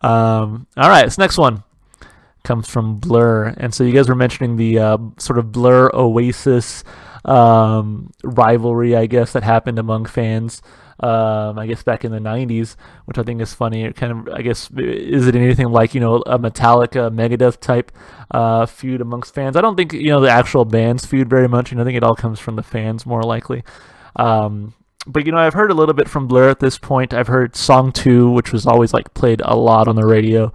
All right, this next one comes from Blur, and so you guys were mentioning the sort of Blur Oasis rivalry, I guess, that happened among fans. I guess back in the '90s, which I think is funny. It kind of, I guess, is it anything like a Metallica, Megadeth type feud amongst fans? I don't think the actual bands feud very much. I think it all comes from the fans more likely. But I've heard a little bit from Blur at this point. I've heard Song 2, which was always like played a lot on the radio.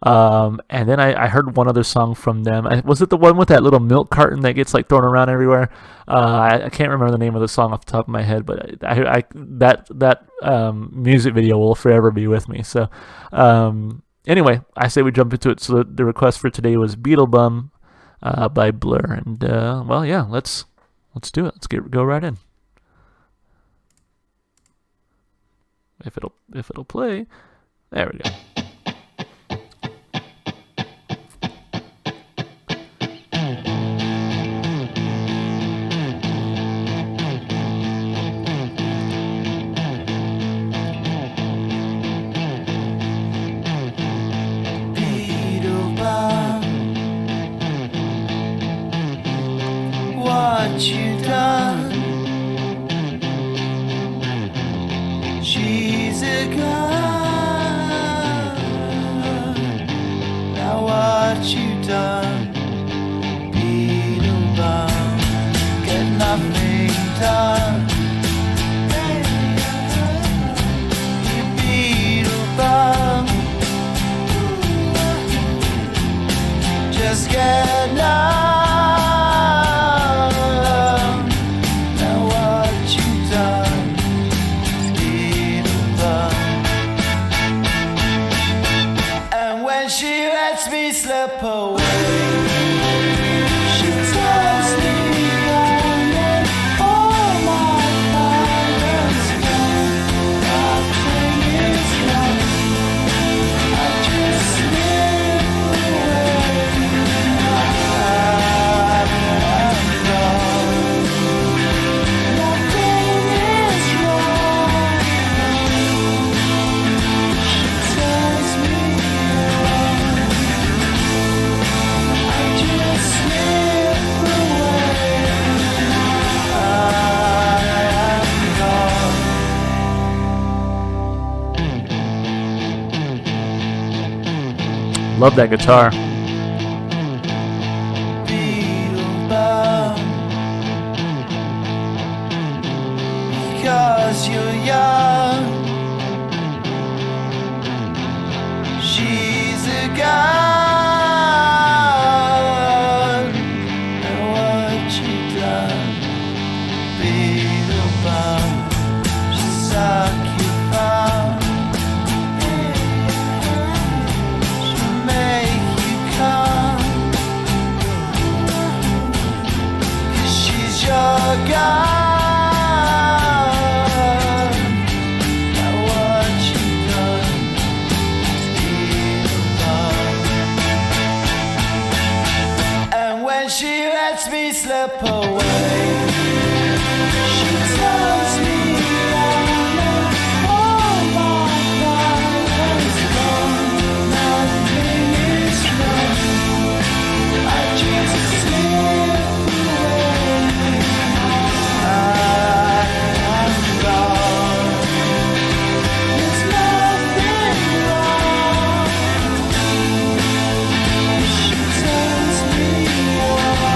And then I heard one other song from them. Was it the one with that little milk carton that gets like thrown around everywhere? I can't remember the name of the song off the top of my head, but that music video will forever be with me. So anyway, I say we jump into it. So the request for today was Bettlebum by Blur, and well, yeah, let's do it. Let's go right in. If it'll play, there we go. What you done? She's a gun. Now what you done? Bettlebum, get nothing done. You Bettlebum, just get nothing. She lets me slip away. She tells me all my violence gone. Nothing is wrong. I just slip away. I'm gone. Nothing is wrong. She tells me. Love that guitar. Bettlebum, because you're young. She's a gun. And what you done, Bettlebum? She suck you far. Your gun. Now what you done, Bettlebum. And when she lets me slip away, she tells me all my violence gone. Nothing is wrong. I just slip away. I'm gone. There's nothing wrong. She tells me why.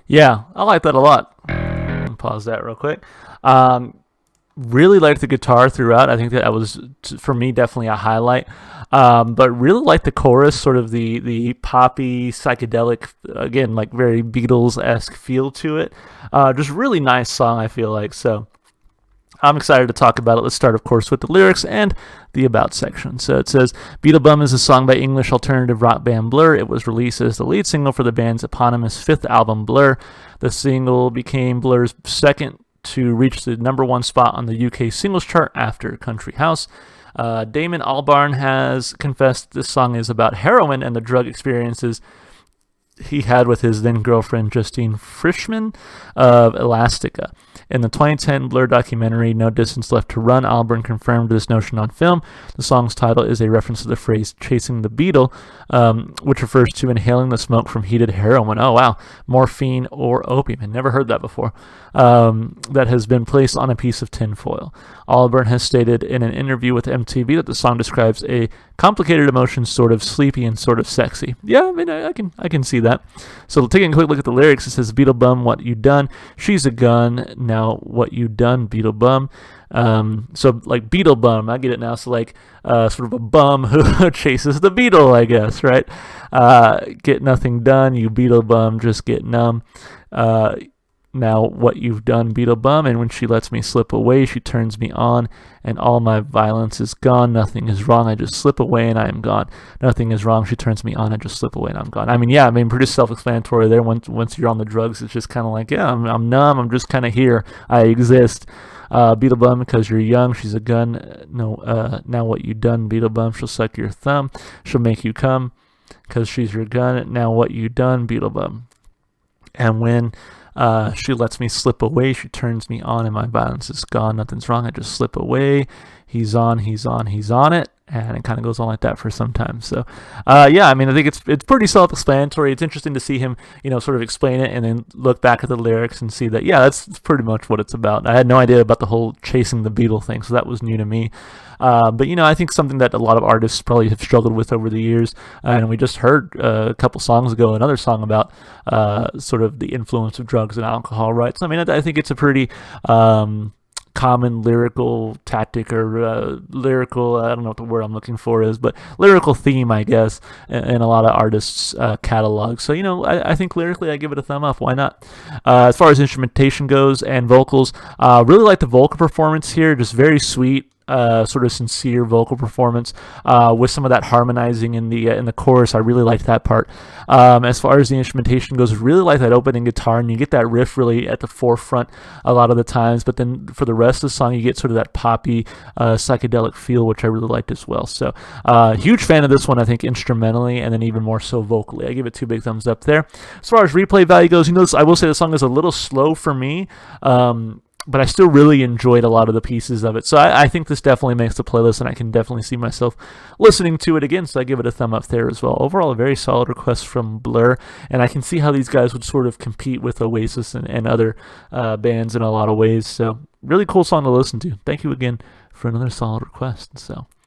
Yeah, I like that a lot. Pause that real quick. Um, really liked the guitar throughout. I think that was for me definitely a highlight. But really liked the chorus, sort of the poppy psychedelic, again like very Beatles esque feel to it. Just really nice song. I feel like so. I'm excited to talk about it. Let's start, of course, with the lyrics and the About section. So it says, Beetlebum is a song by English alternative rock band Blur. It was released as the lead single for the band's eponymous fifth album, Blur. The single became Blur's second to reach the number one spot on the UK singles chart after Country House. Damon Albarn has confessed this song is about heroin and the drug experiences he had with his then girlfriend Justine Frischman of Elastica. In the 2010 Blur documentary No Distance Left to Run, Albarn confirmed this notion on film. The song's title is a reference to the phrase chasing the beetle, which refers to inhaling the smoke from heated heroin. Oh, wow. Morphine or opium. I never heard that before. That has been placed on a piece of tinfoil. Albarn has stated in an interview with MTV that the song describes a complicated emotion, sort of sleepy and sort of sexy. Yeah, I mean, I can see that. So taking a quick look at the lyrics, it says, Beetlebum, what you done? She's a gun. Now, what you done, Beetlebum? So like Beetlebum, I get it now. So like sort of a bum who chases the beetle, I guess, right? Get nothing done, you Beetlebum, just get numb. Uh, Now what you've done, Beetlebum, and when she lets me slip away, she turns me on, and all my violence is gone. Nothing is wrong. I just slip away, and I am gone. Nothing is wrong. She turns me on. I just slip away, and I'm gone. I mean, yeah, I mean, pretty self-explanatory there. Once you're on the drugs, it's just kind of like, yeah, I'm numb. I'm just kind of here. I exist. Beetlebum, because you're young. She's a gun. No, now what you done, Beetlebum? She'll suck your thumb. She'll make you come, because she's your gun. Now what you done, Beetlebum? And when she lets me slip away, she turns me on, and my violence is gone. Nothing's wrong. I just slip away. He's on, he's on, he's on it. And it kind of goes on like that for some time. So, yeah, I mean, I think it's pretty self-explanatory. It's interesting to see him, sort of explain it and then look back at the lyrics and see that, yeah, that's pretty much what it's about. I had no idea about the whole chasing the beetle thing, so that was new to me. But, I think something that a lot of artists probably have struggled with over the years. And we just heard a couple songs ago another song about sort of the influence of drugs and alcohol, right? So, I mean, I think it's a pretty common lyrical tactic or lyrical, I don't know what the word I'm looking for is, but lyrical theme, I guess, in a lot of artists' catalogs. So, I think lyrically I give it a thumb up. Why not? As far as instrumentation goes and vocals, really like the vocal performance here, just very sweet. Sort of sincere vocal performance with some of that harmonizing in the chorus. I really liked that part. As far as the instrumentation goes, really like that opening guitar, and you get that riff really at the forefront a lot of the times. But then for the rest of the song, you get sort of that poppy psychedelic feel, which I really liked as well. So huge fan of this one. I think instrumentally, and then even more so vocally. I give it 2 big thumbs up there. As far as replay value goes, I will say the song is a little slow for me. But I still really enjoyed a lot of the pieces of it. So I think this definitely makes the playlist, and I can definitely see myself listening to it again. So I give it a thumb up there as well. Overall, a very solid request from Blur, and I can see how these guys would sort of compete with Oasis and other bands in a lot of ways. So really cool song to listen to. Thank you again for another solid request. So